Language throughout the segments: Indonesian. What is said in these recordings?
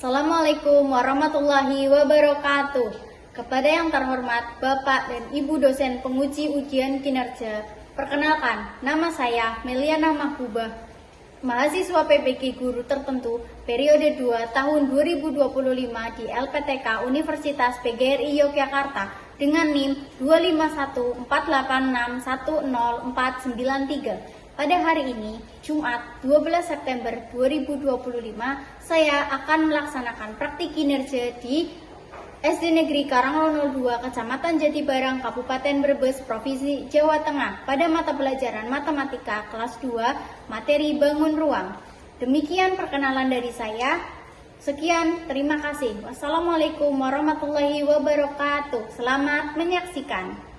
Assalamualaikum warahmatullahi wabarakatuh. Kepada yang terhormat Bapak dan Ibu dosen penguji ujian kinerja, perkenalkan, nama saya Meliana Mahbubah, mahasiswa PPG Guru Tertentu periode 2 tahun 2025 di LPTK Universitas PGRI Yogyakarta dengan NIM 25148610493. Pada hari ini, Jumat 12 September 2025, saya akan melaksanakan praktik kinerja di SD Negeri Karanglono 2, Kecamatan Jatibarang, Kabupaten Brebes, Provinsi Jawa Tengah pada mata pelajaran Matematika kelas 2, materi bangun ruang. Demikian perkenalan dari saya. Sekian, terima kasih. Wassalamualaikum warahmatullahi wabarakatuh. Selamat menyaksikan.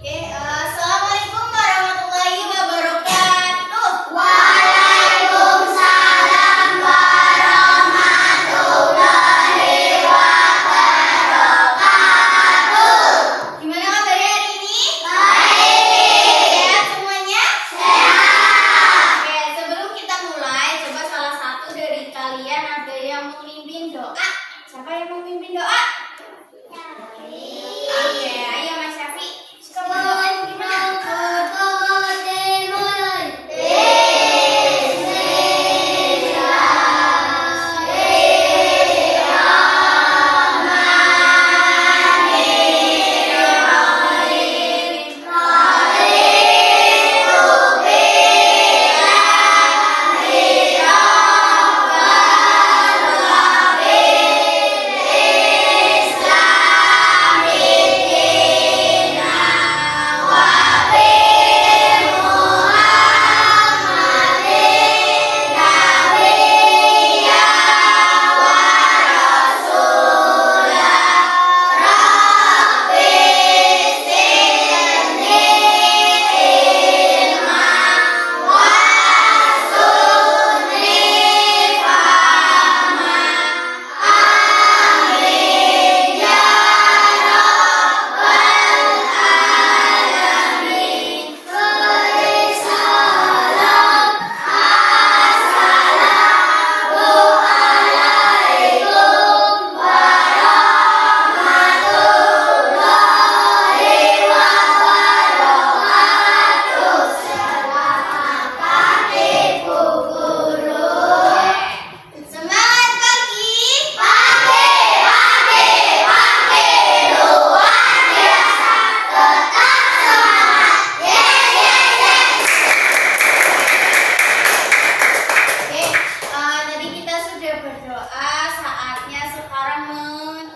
Assalamualaikum warahmatullahi wabarakatuh. Waalaikumsalam warahmatullahi wabarakatuh. Gimana kabarnya hari ini? Baik. Sehat semuanya? Sehat. Oke, sebelum kita mulai, coba salah satu dari kalian ada yang memimpin doa. Siapa yang memimpin doa? Oke, ayo Mas Syafi.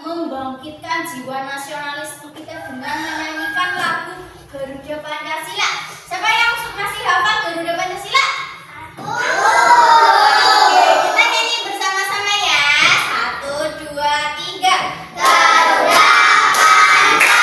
Membangkitkan jiwa nasionalisme kita dengan menyanyikan lagu Garuda Pancasila. Siapa yang masih hafal Garuda Pancasila? Oke, kita nyanyi bersama-sama ya. 1, 2, 3. Garuda Pancasila.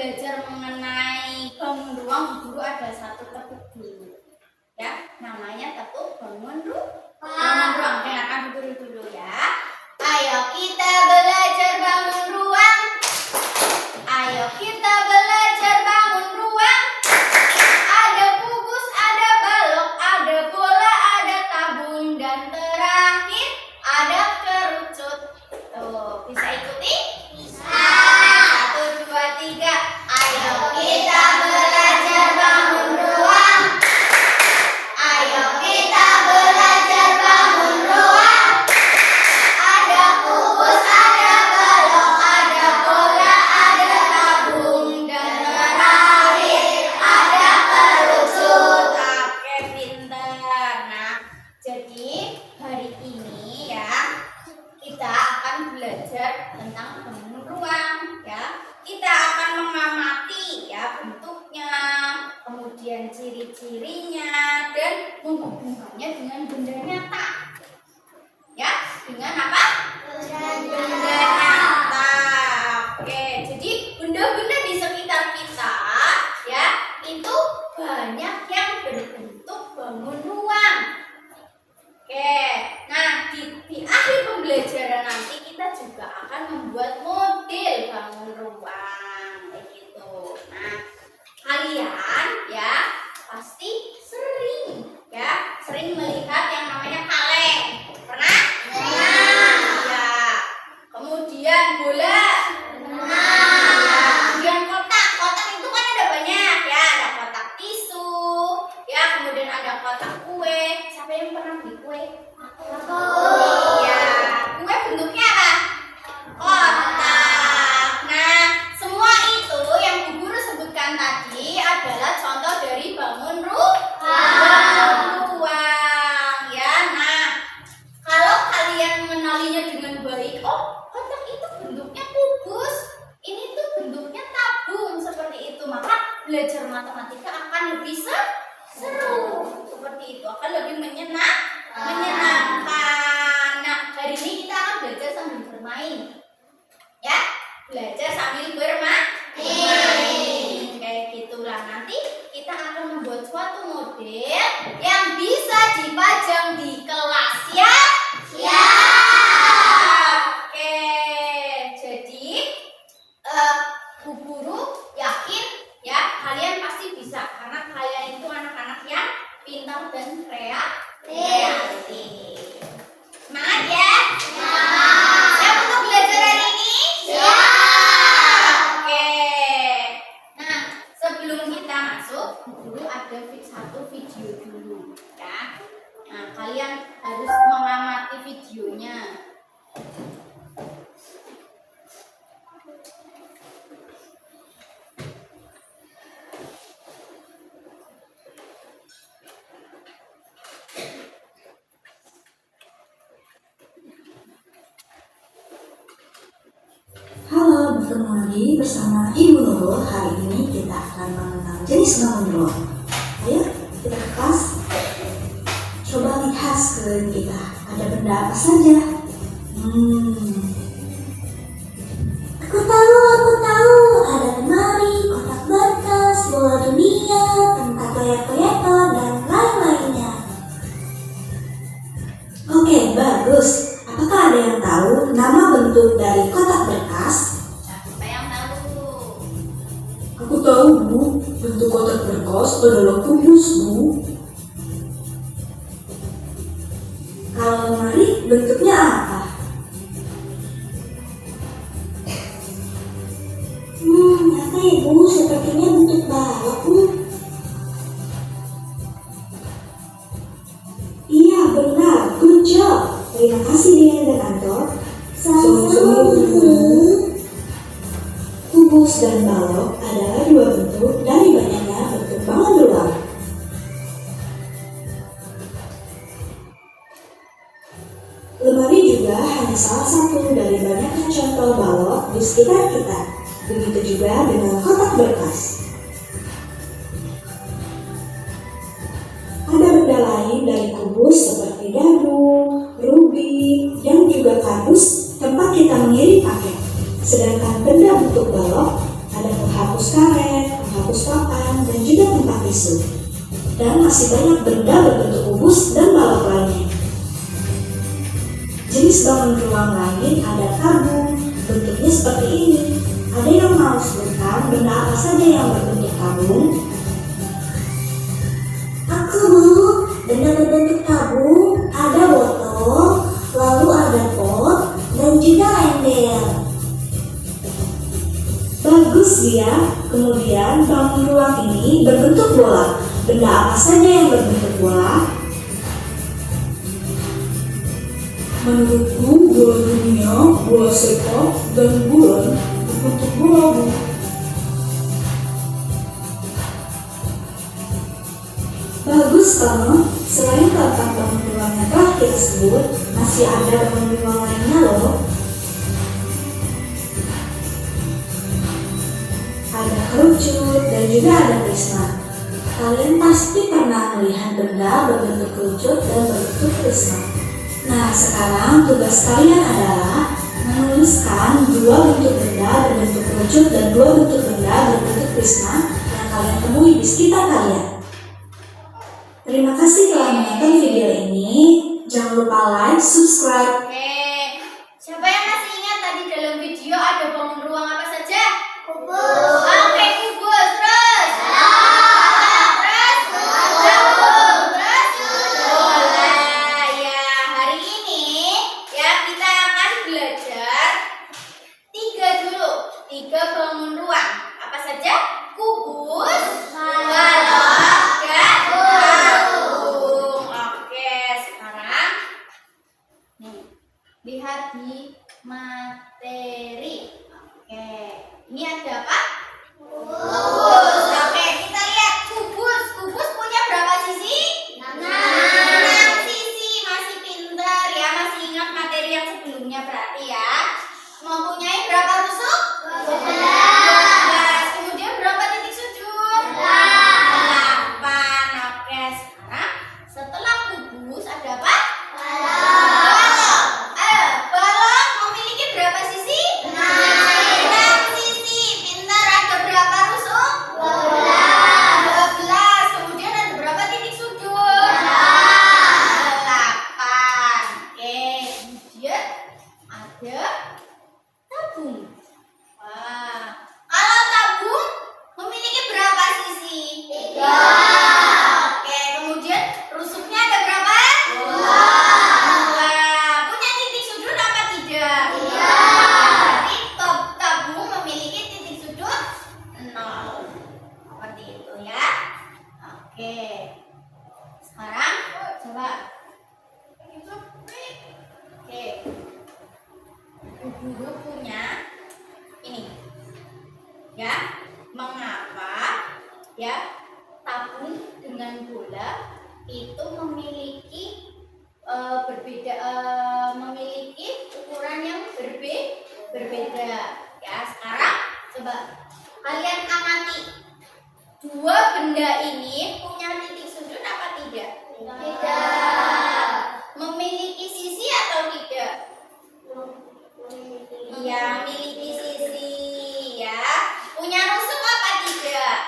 belajar mengenai bangun ruang, guru ada satu tepuk dulu. Ya, namanya tepuk bangun ruang. Dengarkan guru dulu ya. Ayo kita belajar bangun ruang. Ayo kita belajar bangun ruang. Ada kubus, ada balok, ada bola, ada tabung, dan terakhir ada kerucut. Tuh, bisa ikuti? Bisa. 1, 2, 3. Ayo kita belajar bangun ruang. Ayo kita belajar bangun ruang. Ada kubus, ada balok, ada bola, ada tabung, dan terakhir ada kerucut. Oke, pintar. Nah, jadi hari ini ya kita akan belajar tentang bangun ruang ya. Kita akan mengamati ya bentuknya, kemudian ciri-cirinya, dan menghubungkannya dengan benda nyata. Ya, dengan apa? Benda nyata. Oke, jadi benda-benda di sekitar kita ya itu banyak yang berbentuk bangun ruang. Oke, nah di akhir pembelajaran nanti kita juga akan membuat model bangun ruang kayak gitu. Nah, kalian ya pasti sering melihat yang namanya kaleng. Pernah? Ya. Kemudian bola. Kemudian kotak. Kotak itu kan ada banyak ya, ada kotak tisu, ya, kemudian ada kotak kue. Siapa yang pernah beli kue? Iya. Kue bentuknya apa? Kotak. Nah, semua itu yang Bu Guru sebutkan tadi adalah contoh dari bangun ruang. Ya, nah, kalau kalian mengenalinya dengan baik, oh, kotak itu bentuknya kubus, ini tuh bentuknya tabung, seperti itu, maka belajar matematika akan lebih seru. Seperti itu, akan lebih menyenangkan. Nah, hari ini kita akan belajar sambil bermain. Ya, belajar sambil bermain. Kayak gitulah, nanti kita akan membuat suatu model yang bisa dipajang di kelas ya. Ya. Oke, jadi Bu Guru yakin ya kalian pasti bisa karena kalian itu anak-anak yang pintar dan kreatif. Semangat ya. Siap untuk belajar hari ini? Oke. Nah, sebelum kita masuk, Bu Guru ada satu video dulu ya. Nah, kalian harus mengamati videonya. Halo, bertemu lagi bersama Ibu Nurul. Hari ini kita akan mengenal jenis bangun ruang. Ayo, kita ke kelas. Coba lihat sekeliling kita. Ada benda apa saja? Aku tahu. Ada lemari, kotak berkas, bola dunia, tempat proyektor, dan lain-lainnya. Oke, bagus. Apakah ada yang tahu nama bentuk dari kotak berkas? Siapa yang tahu? Aku tahu, Bu. Bentuk kotak berkas adalah kubus, Bu. Kalau lemari bentuknya apa? Apa ya, Bu? Sepertinya bentuk balok, Bu. Iya, benar. Good job. Terima kasih, Dian dan Antor. Sama-sama, Bu. Kubus dan balok adalah dua bentuk dari banyaknya bentuk bangun ruang. Lemari juga hanya salah satu dari banyaknya contoh balok di sekitar kita. Begitu juga dengan kotak berkas. Ada benda lain dari kubus seperti dadu, rubi, dan juga kardus tempat kita mengirim paket. Sedangkan benda bentuk balok ada penghapus penghapus karet, penghapus papan, dan juga tempat tisu. Dan masih banyak benda berbentuk kubus dan balok lainnya. Jenis bangun ruang lain ada tabung, bentuknya seperti ini. Ada yang mau sebutkan benda apa saja yang berbentuk tabung? Aku mau benda berbentuk tabung, ada botol, lalu ada pot, dan juga ember. Bagus dia. Kemudian bangun ruang ini berbentuk bola. Benda apa saja yang berbentuk bola? Menurutku bola dunia, bola sepak, dan bulan berbentuk bola, Bu. Bagus kamu. Selain tentang bangun ruang yang telah kita sebut, masih ada bangun ruang lainnya loh. Ada kerucut dan juga ada prisma. Kalian pasti pernah melihat benda berbentuk kerucut dan berbentuk prisma. Nah, sekarang tugas kalian adalah menuliskan dua bentuk benda berbentuk kerucut dan dua bentuk benda berbentuk prisma yang kalian temui di sekitar kalian. Terima kasih telah menonton video ini. Jangan lupa like, subscribe. Oke, siapa yang masih ingat tadi dalam video ada bangun ruang apa saja? Kubus. Oke, kubus. Terus? Bola. Ya, hari ini ya kita akan belajar tiga bangun ruang. Apa saja? Kubus, balok, dan tabung. Oke, sekarang nih lihat di materi. Oke, ini ada apa? Kubus. Oke, kita lihat kubus. Kubus punya berapa sisi? 6 sisi. Masih pintar ya, masih ingat materi yang sebelumnya berarti ya. Mempunyai berapa rusuk? 12. Kemudian berapa titik sudut? 8. Oke, sekarang setelah kubus ada apa? Balok. Ayo, balok memiliki berapa sisi? 6 sisi. Pintar, ada berapa rusuk? 12. Kemudian ada berapa titik sudut? 8. Oke, kemudian ada tabung. Wah, kalau tabung memiliki berapa sisi? 3. Oke, kemudian rusuknya ada berapa? 2. Punya titik sudut apa tidak? Berarti tabung memiliki titik sudut 0. Seperti itu ya. Oke. Sekarang coba. Oke. Guru punya ini. Ya, mengapa ya tabung dengan bola itu memiliki memiliki ukuran yang berbeda. Ya, sekarang coba kalian amati. Dua benda ini punya titik sudut apa tidak? Tidak. Memiliki sisi atau tidak? Iya, miliki sisi ya. Punya rusuk apa tidak?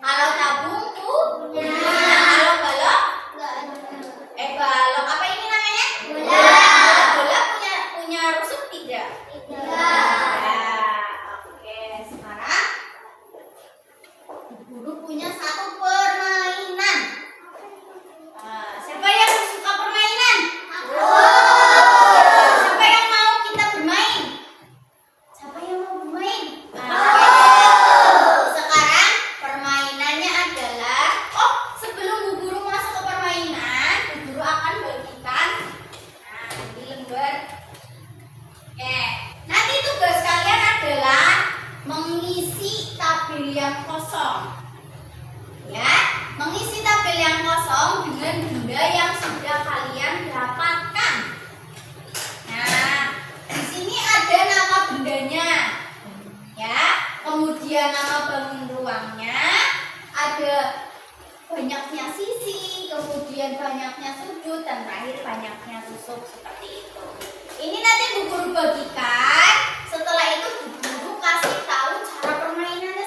Kalau tabung tuh punya. Kalau balok? Balok apa ini namanya? Bola. Bola punya rusuk tidak? Tidak. Oke, sekarang guru punya satu permainan. Siapa yang suka permainan? Siapa yang mau kita bermain? Siapa yang mau bermain? Sekarang permainannya adalah, sebelum Bu Guru masuk ke permainan, Bu Guru akan bagikan di lembar. Oke, nanti tugas kalian adalah mengisi tabel yang kosong. Ya, mengisi tabel yang kosong dengan benda yang sudah kalian dapatkan. Nah, di sini ada nama bendanya, ya. Kemudian nama bangun ruangnya, ada banyaknya sisi, kemudian banyaknya sudut, dan terakhir banyaknya tusuk seperti itu. Ini nanti Bu Guru bagikan. Setelah itu Bu Guru kasih tahu cara permainannya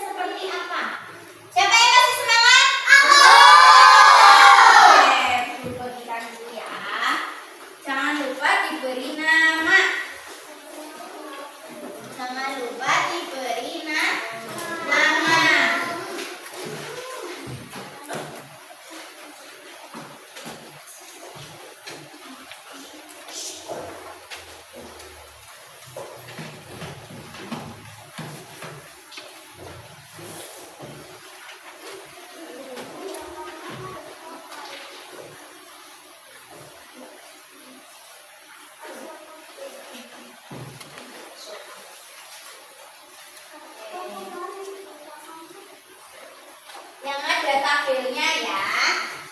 yang ada tabelnya ya.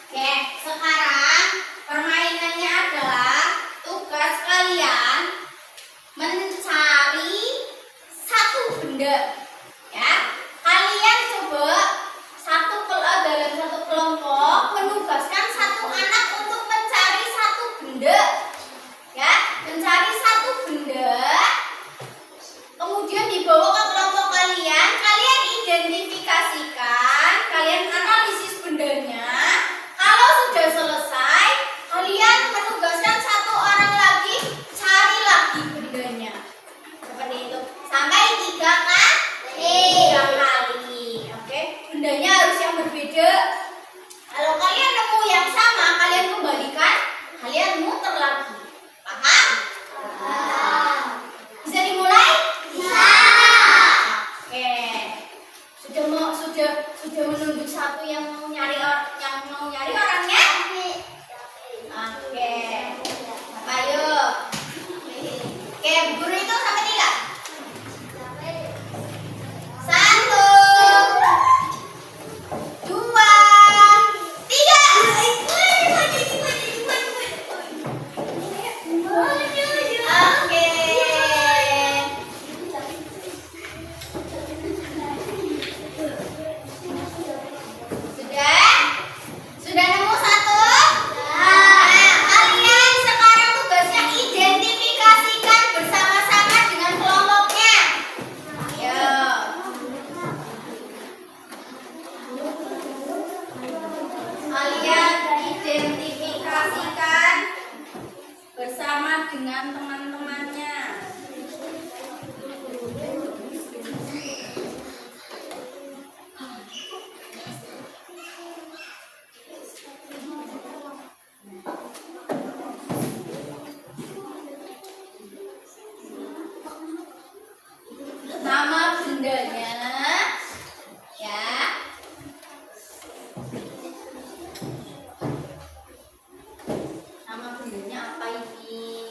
Oke, sekarang permainannya adalah tugas kalian mencari satu benda. Ya, kalian coba dalam satu kelompok menugaskan satu anak untuk mencari satu benda. Ya, mencari satu benda. Kemudian dibawa ke kelompok kalian, kalian identifikasikan, kalian analisis bendanya. Kalau sudah selesai, kalian menugaskan satu orang lagi cari lagi bendanya. Seperti itu. Sampai 3 kali. Oke, bendanya harus yang berbeda. Kalau kalian nemu yang sama, kalian kembalikan, kalian muter lagi. Paham? Bisa dimulai? Bisa. Oke. Sudah menunjuk satu yang mau nyari orangnya? Oke. Ayo. Oke, guru itu sampai 3. 1, 2, 3. Oke. Sudah nemu satu? Nah, kalian sekarang tugasnya identifikasikan bersama-sama dengan kelompoknya. Ayo. Kalian identifikasikan bersama dengan teman-temannya. Nama bendanya ya. Nama bendanya apa ini?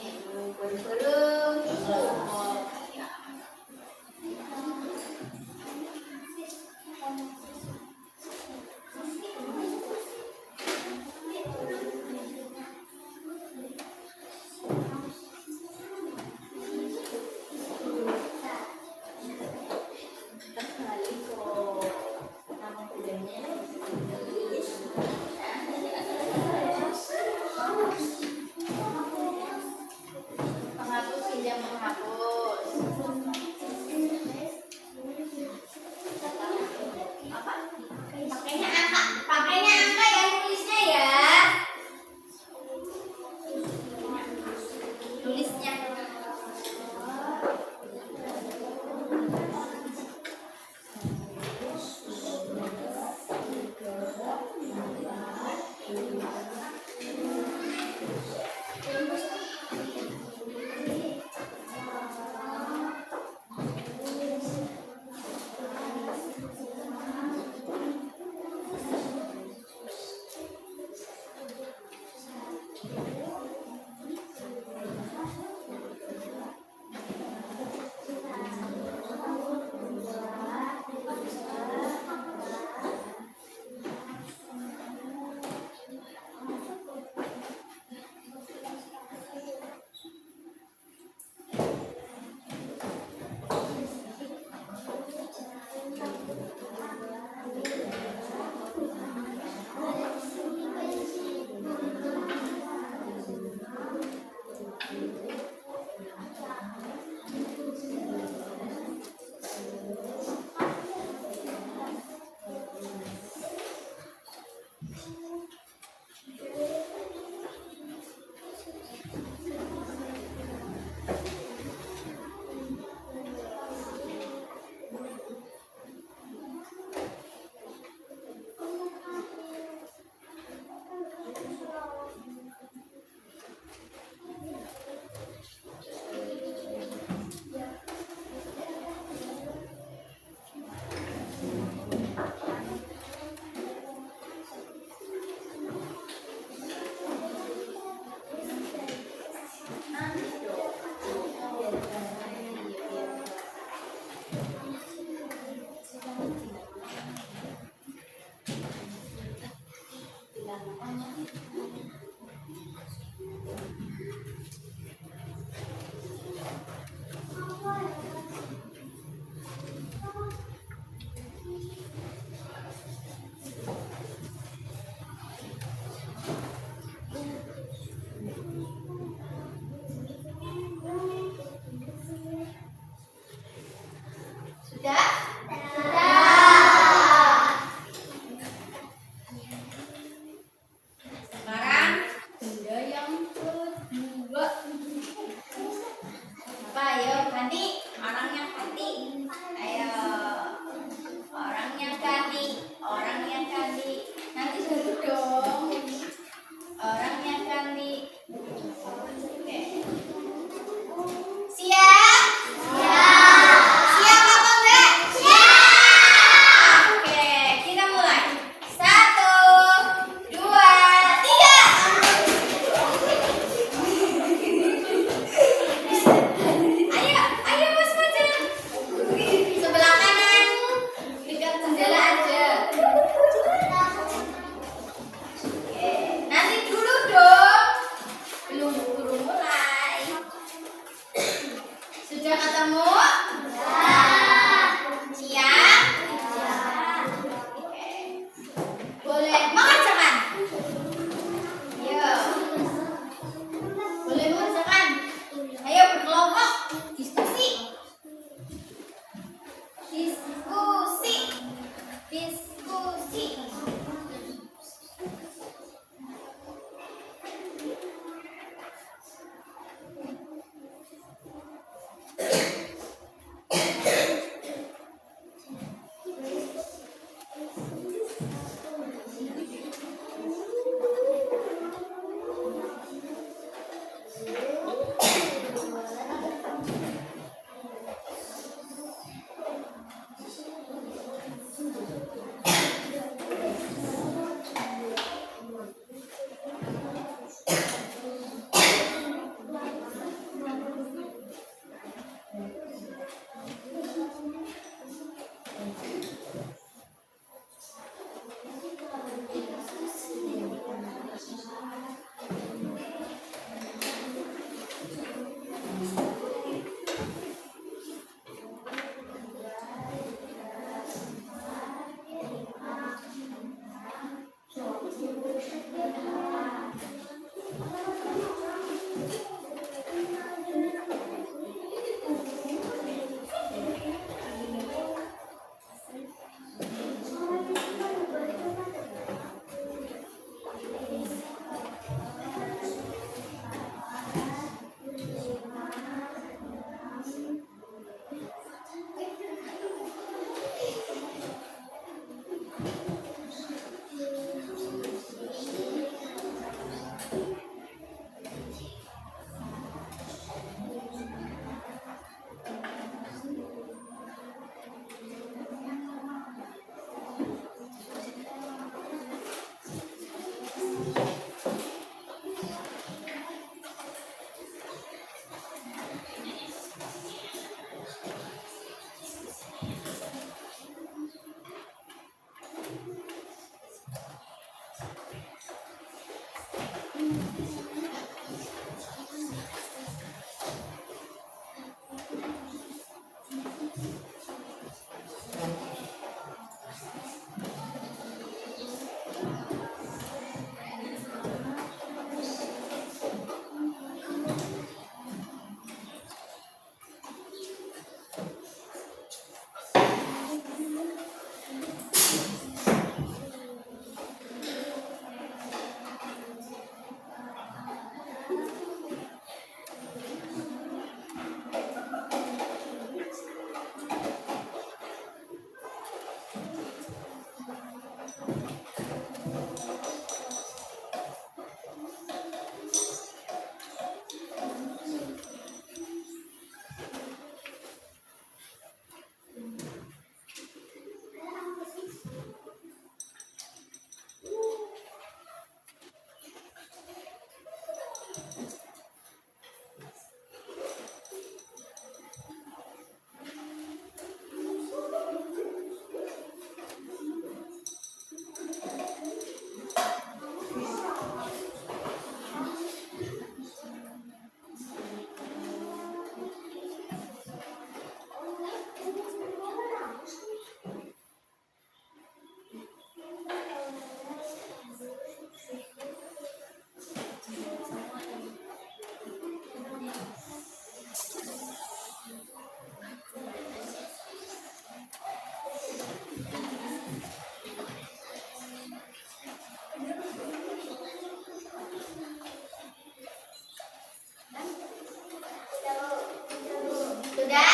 Sudah?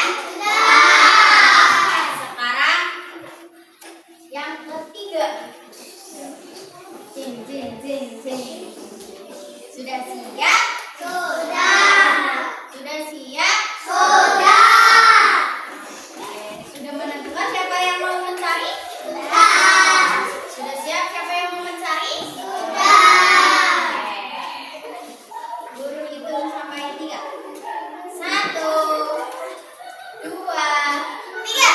Sekarang yang ketiga. Jing, jing, jing, jing. Sudah siap? Sudah siap? Sudah menentukan siapa yang mau mencari? Sudah siap siapa yang mau mencari? Guru hitung sampai 3. 1, 2, 3.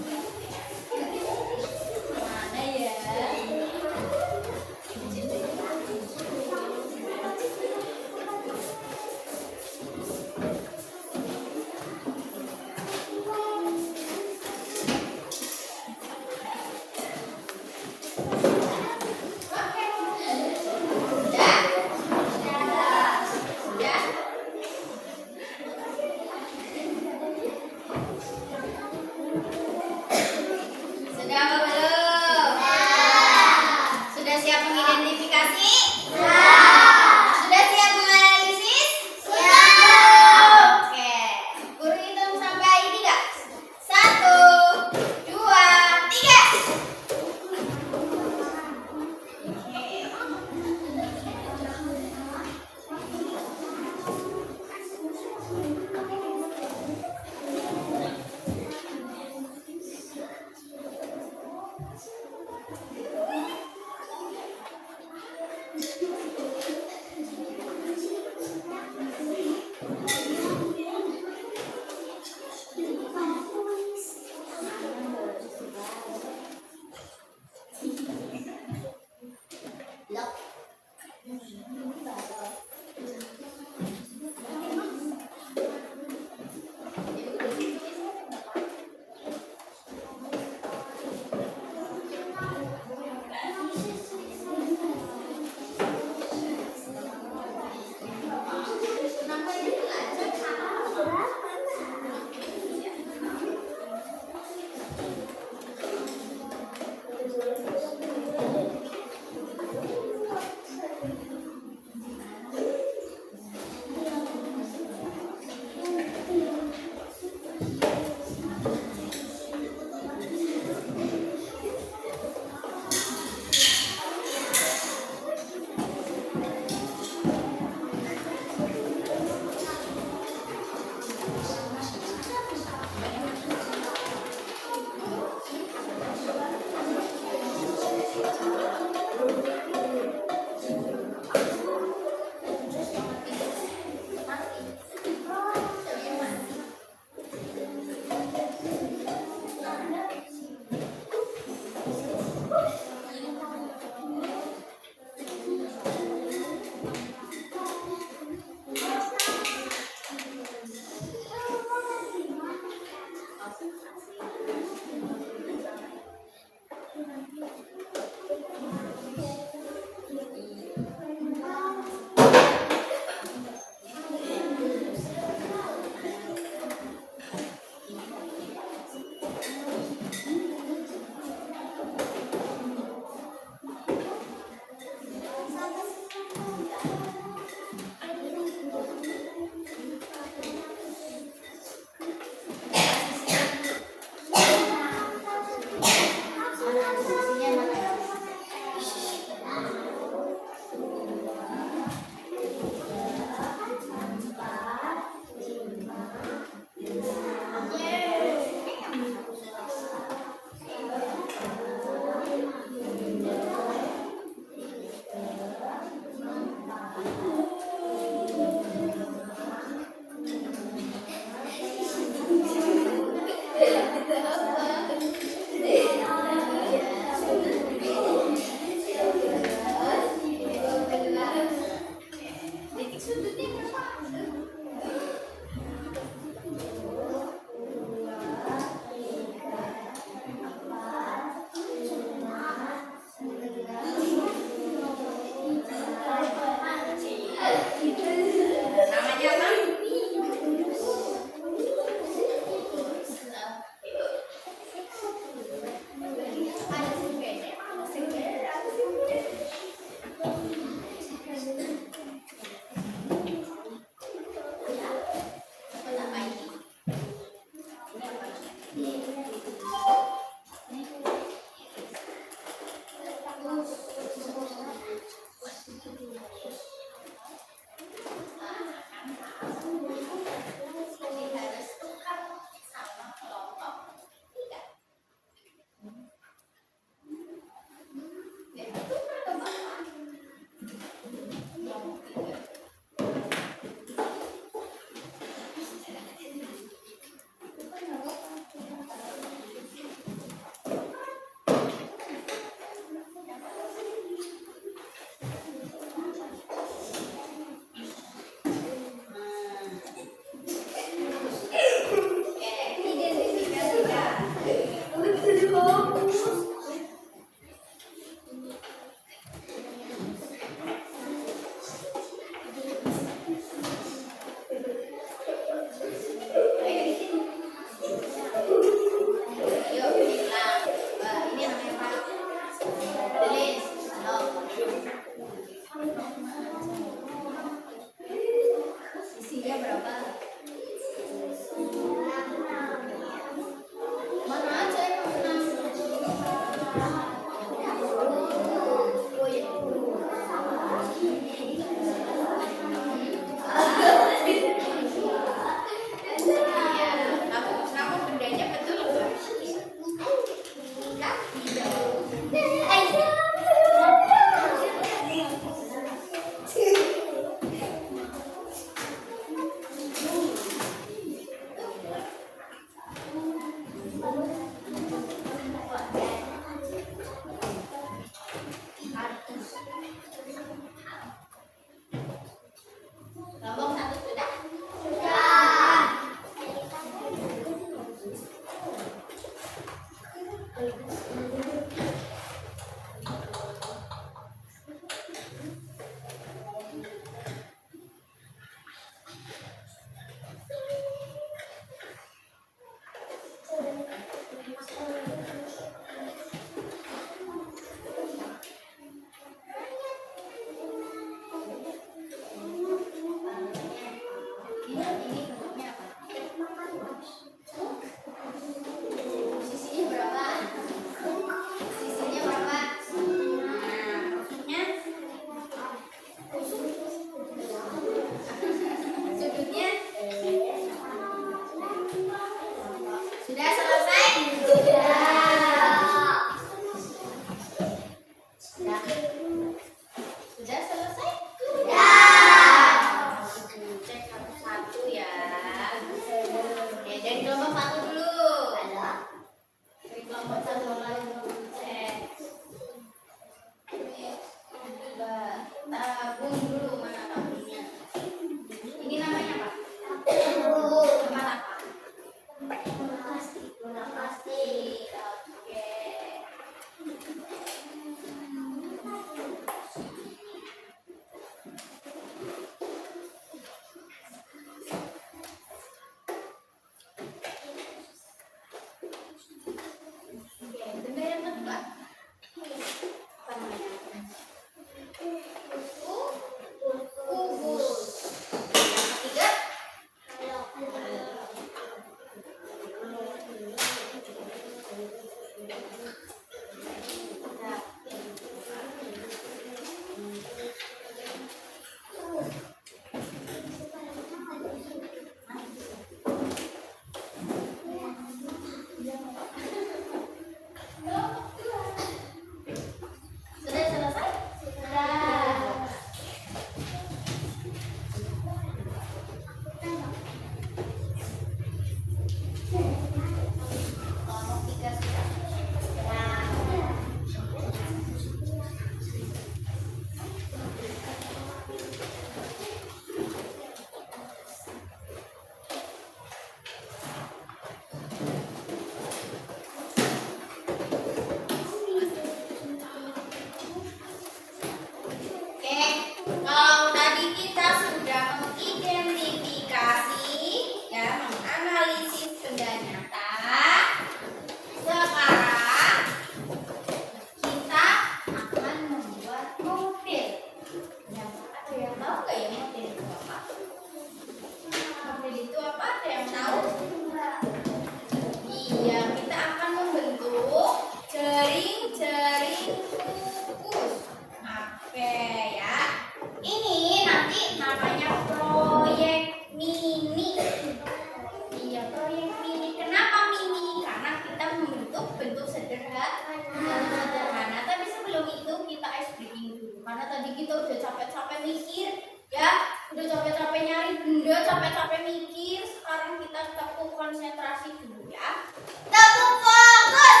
capek-capek mikir, sekarang kita tepuk konsentrasi dulu ya. Tepuk fokus.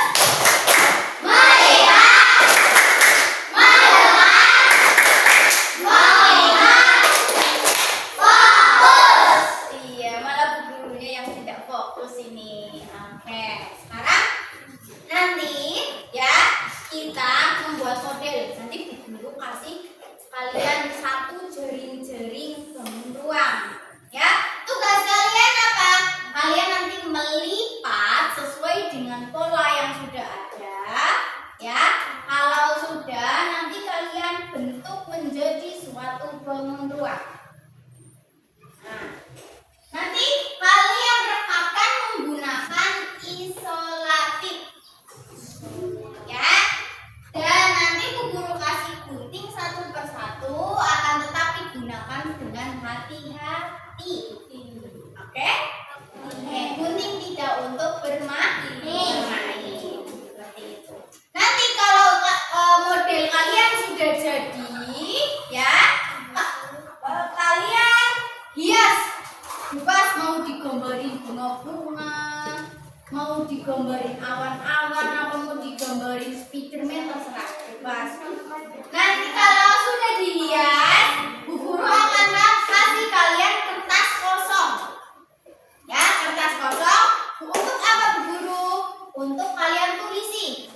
Melihat. Mendengar. Mengingat. Fokus. Iya, malah bu gurunya yang tidak fokus ini. Oke, sekarang nanti ya kita membuat model. Nanti bu guru kasih kalian satu jering-jering bangun ruang. Ya, Tugas kalian apa? kalian nanti melipat sesuai dengan pola yang sudah ada. Ya, kalau sudah nanti kalian bentuk menjadi suatu bangun ruang. Nah, nanti kalian rekatkan menggunakan isolatif. Ya. Dan nanti bu guru kasih gunting satu persatu, akan tetapi gunakan dengan hati-hati. Oke? Gunting tidak untuk bermain. Seperti itu. Nanti kalau model kalian sudah jadi, ya, kalian hias. Bebas mau digambarin bunga-bunga, mau digambarin awan-awan, apa mau digambarin Spiderman, terserah, bebas. Nanti kalau sudah dihias, bu guru akan kasih kalian kertas kosong. Ya, kertas kosong untuk apa bu guru? Untuk kalian tulisi.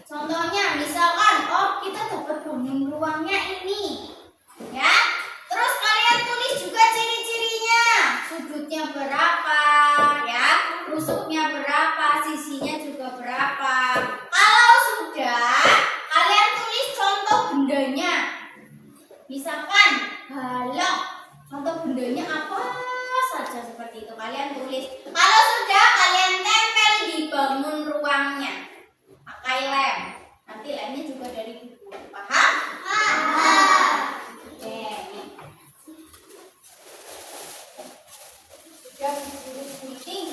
Contohnya misalkan, oh kita dapat bangun ruangnya ini. Ya, terus kalian tulis juga ciri-cirinya. Sudutnya berapa, ya, rusuknya berapa, sisinya juga berapa. Kalau sudah, kalian tulis contoh bendanya. Misalkan balok, contoh bendanya apa saja seperti itu kalian tulis. Kalau sudah, kalian tempel di bangun ruangnya. Pakai lem. Nanti lemnya juga dari buku. Paham? Paham. Oke, nih. Sudah buru gunting.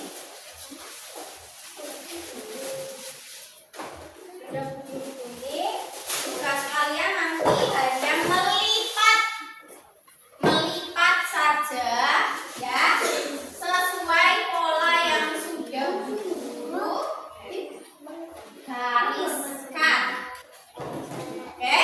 Sudah buru gunting. Tugas kalian nanti hanya melipat saja, ya, sesuai pola yang sudah guru gariskan. Oke?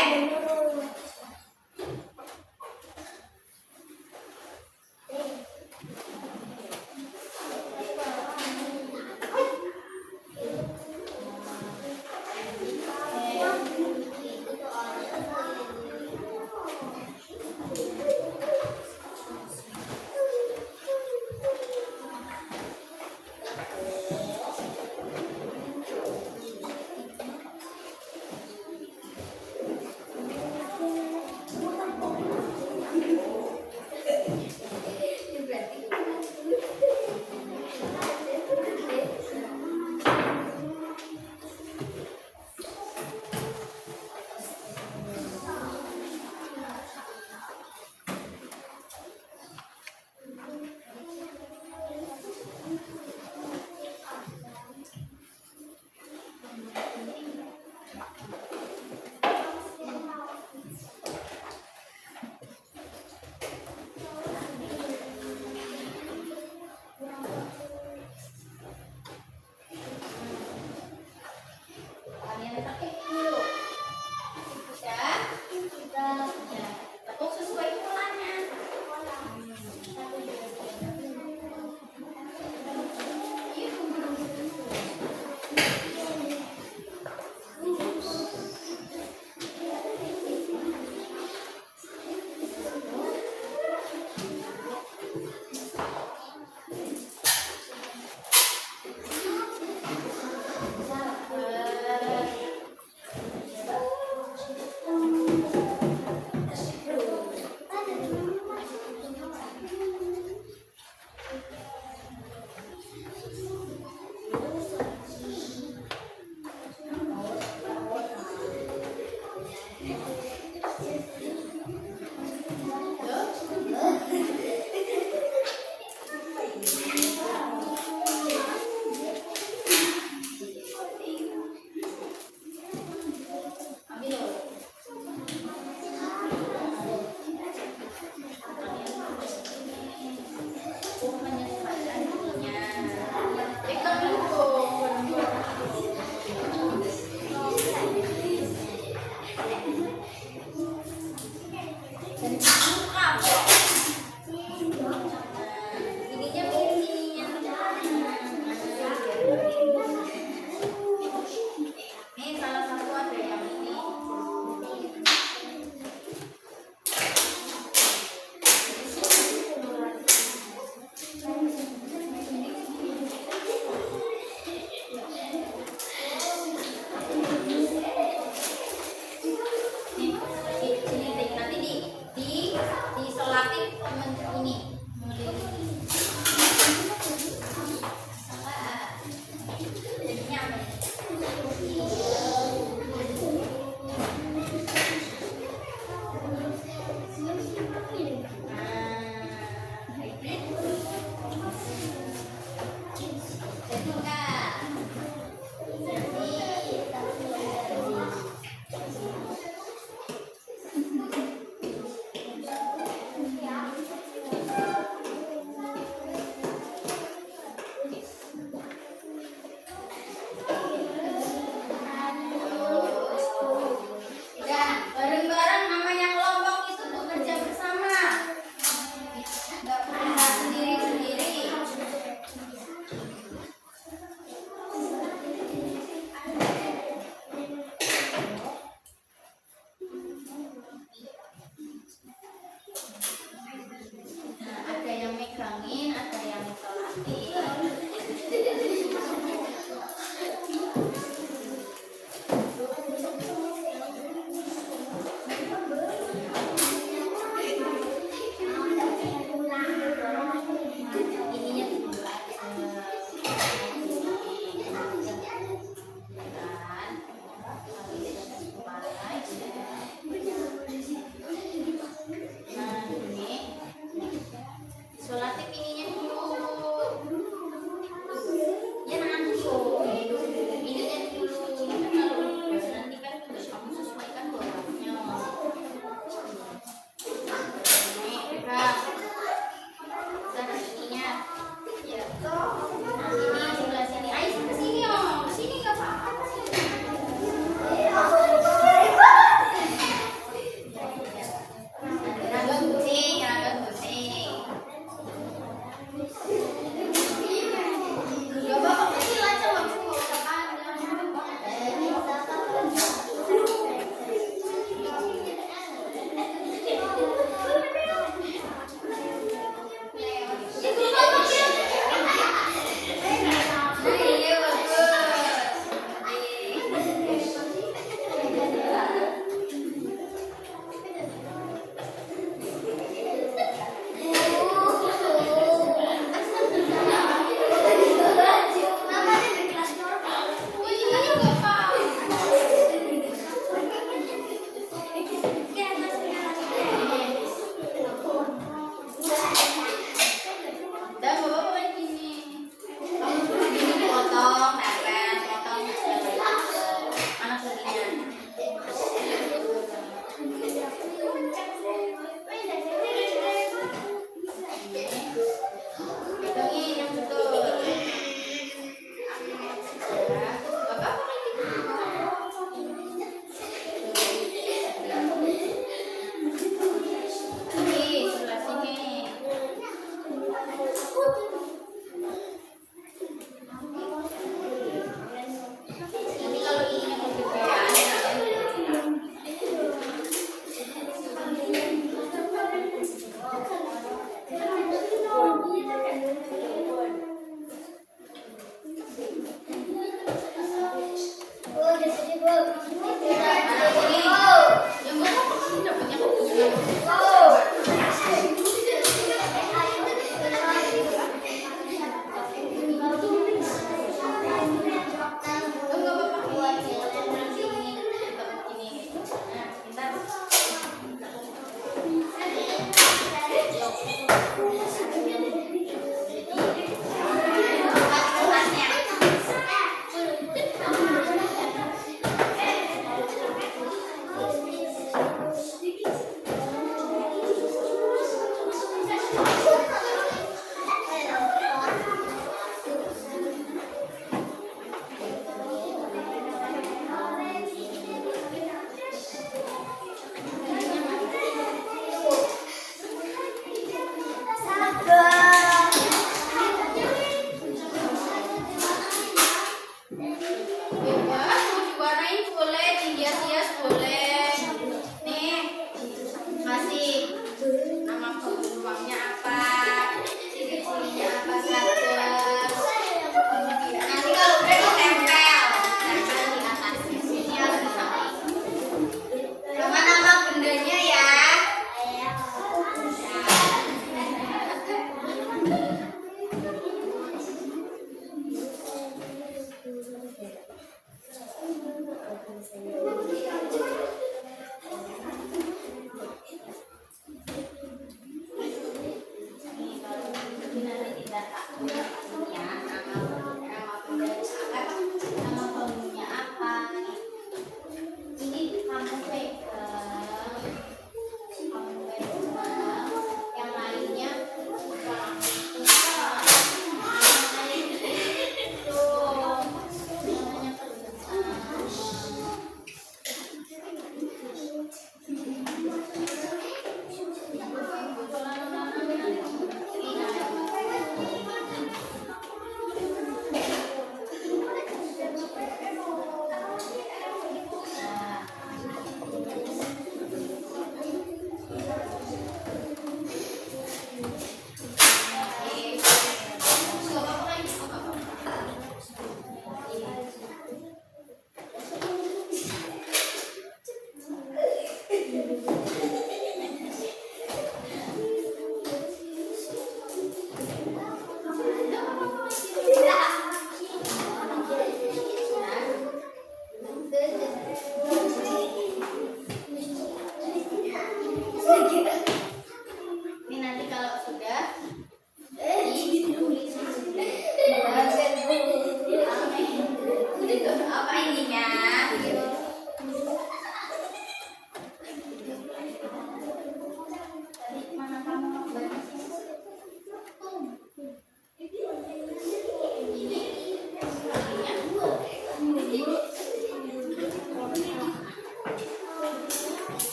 Kalian pakai dulu. Sudah, sudah. Tepuk sesuai polanya.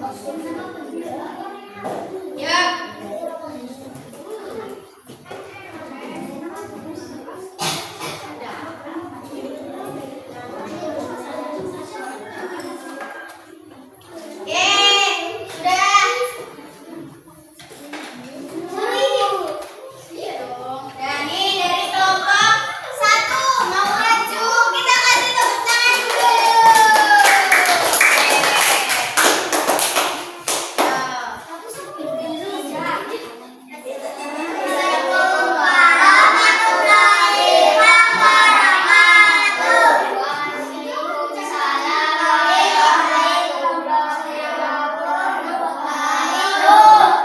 Ya. Iya dong. Dan ini dari kelompok 1 mau maju, kita kasih tepuk tangan dulu. Assalamualaikum warahmatullahi wabarakatuh. Waalaikumsalam warahmatullahi wabarakatuh.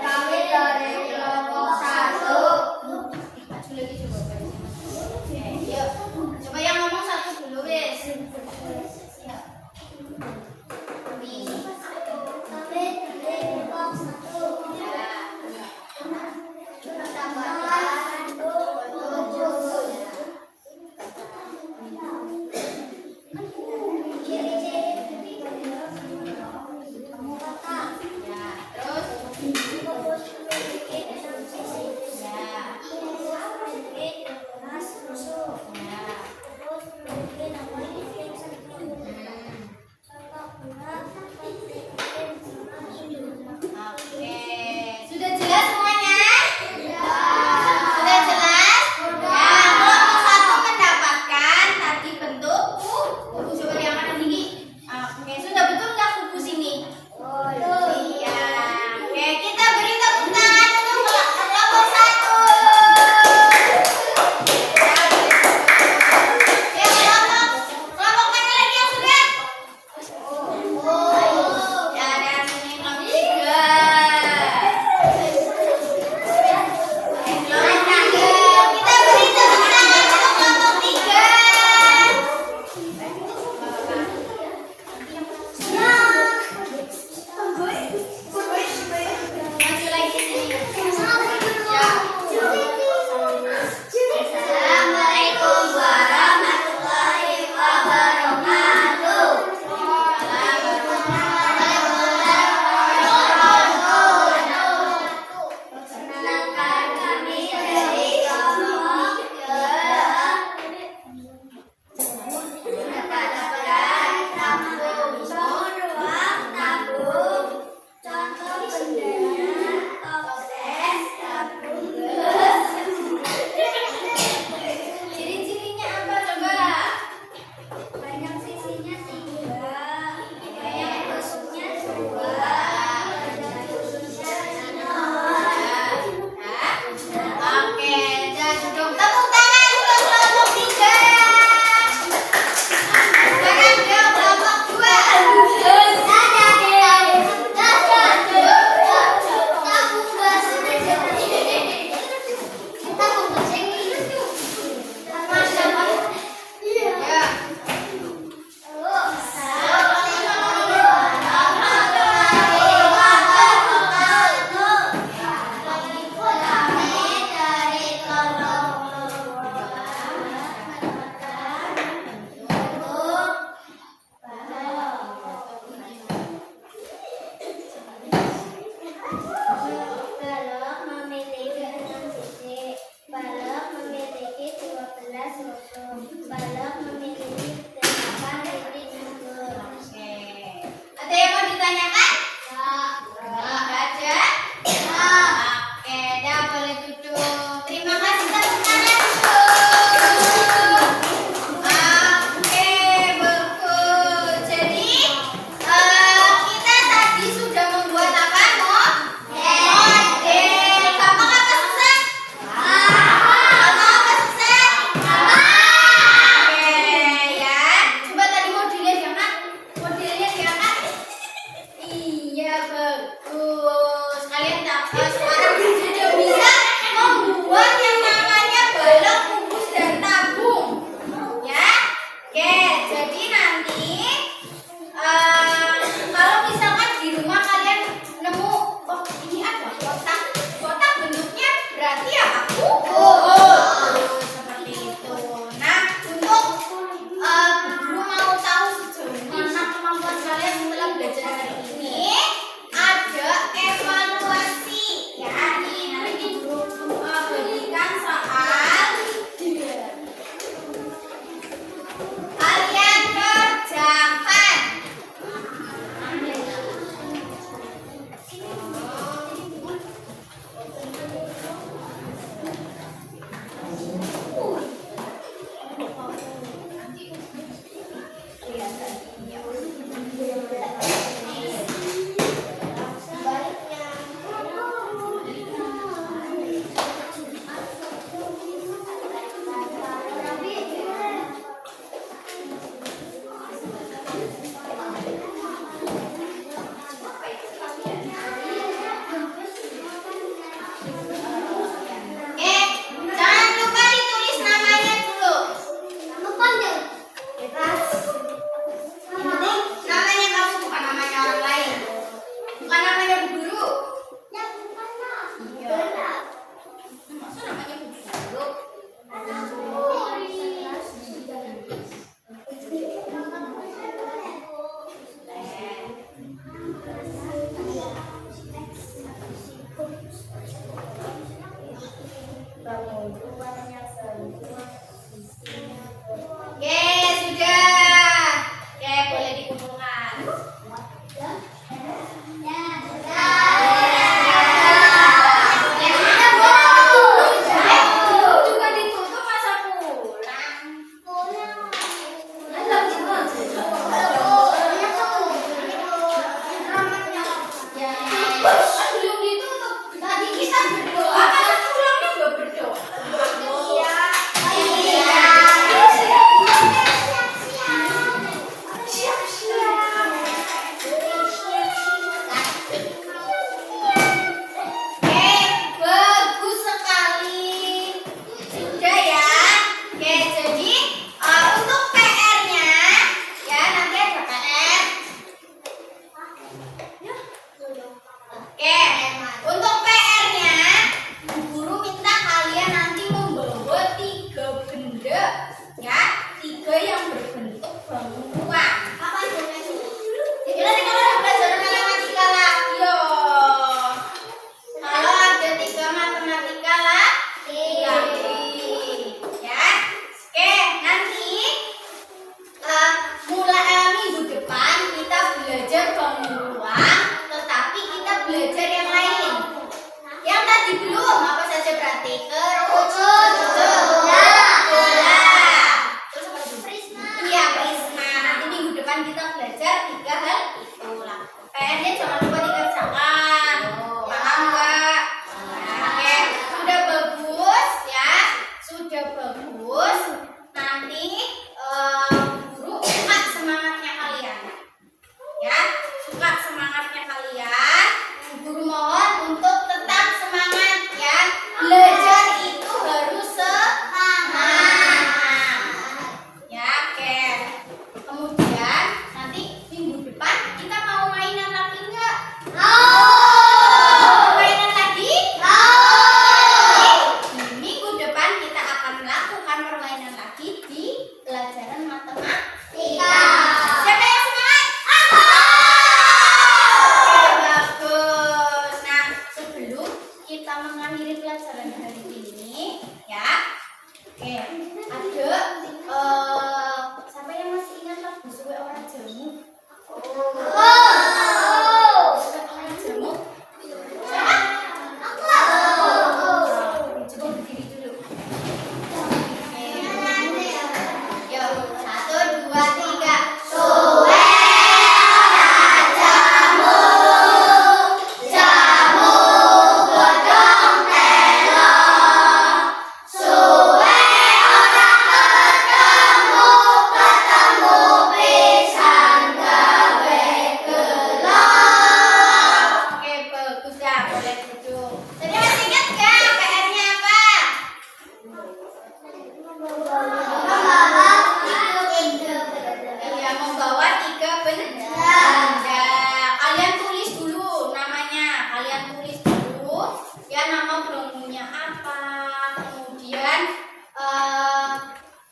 Kami dari kelompok 1. Maju lagi coba. Oke, yuk. Coba yang ngomong satu dulu, wes. Siap. Oke, sudah jelas semuanya? Sudah jelas? Ya, kelompok 1 mendapatkan tadi bentuk kubu. Coba diangkat ke tinggi. Oke, sudah betul nggak kubu sini? Iya. Oke, kita beri tepuk tangan untuk kelompok 1. Ya, kelompok mana lagi yang sudah? Ya, dan ini kelompok 3. Kita beri tepuk tangan untuk kelompok 3. Maju lagi sini. Assalamualaikum warahmatullahi wabarakatuh. Perkenalkan kami dari kelompok 3. Mendapatkan tabung ruang tabung, contoh bendera, toples, tabung gas. Ciri-cirinya apa coba? Banyak sisinya 3, banyak tusuknya 2, banyak tusuknya 0. Oke, jadi dong. Tepuk tangan untuk kelompok 3. Sekarang ke kelompok 2. Tabung gas. Tabung gas ini. Ya. Balok memiliki 6 sisi. Balok memiliki 12 ujung. Balok memiliki 8 titik ujung. Oke. Ada yang mau ditanyakan? Enggak ada? Oke, dah boleh duduk. Terima kasih tepuk tangan dulu. Oke, bagus. Jadi kita tadi sudah membuat apa, Mo? Model. Gampang apa susah? Gampang apa susah? Oke, ya. Coba tadi modelnya diangkat. Modelnya diangkat. Iya, bagus. Kalian sekarang sudah bisa membuat yang namanya balok, kubus, dan tabung. Ya. Oke, jadi nanti kalau misalkan di rumah kalian nemu, oh ini ada kotak. Kotak bentuknya berarti apa? Kubus. Seperti itu. Nah, untuk guru mau tahu Kan kita belajar 3 hal itu lah. PR-nya jangan lupa dikerjakan. Paham nggak? Nah, oke, sudah bagus ya, sudah bagus. Nanti guru suka semangatnya kalian, ya, suka semangatnya kalian. Guru mohon untuk tetap semangat ya. Belajar itu harus semangat. Ya, oke. Kemudian nanti minggu depan kita mau mainan lagi nggak? Mau mainan lagi? Di minggu depan kita akan melakukan permainan lagi di pelajaran matematika. Siapa yang semangat? Oke, bagus. Nah, sebelum kita mengakhiri pelajaran hari ini, ya, oke, ada siapa yang masih ingat lagu Suwe Ora Jamu? Suwe Ora Jamu? Siapa? Coba berdiri dulu. Oke. Yuk, 1, 2, 3. Suwe ora jamu, jamu godhong telo. Suwe ora ketemu, ketemu pisan gawe gelo. Oke, bagus ya, boleh duduk. Tadi masih ingat nggak PR-nya apa? Iya, membawa 3 benda. Kalian tulis dulu namanya. Kalian tulis dulu ya, nama belenggunya apa, kemudian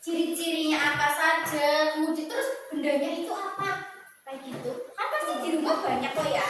ciri-cirinya apa saja, kemudian terus bendanya itu apa, kayak gitu. Kan pasti di rumah banyak kok ya.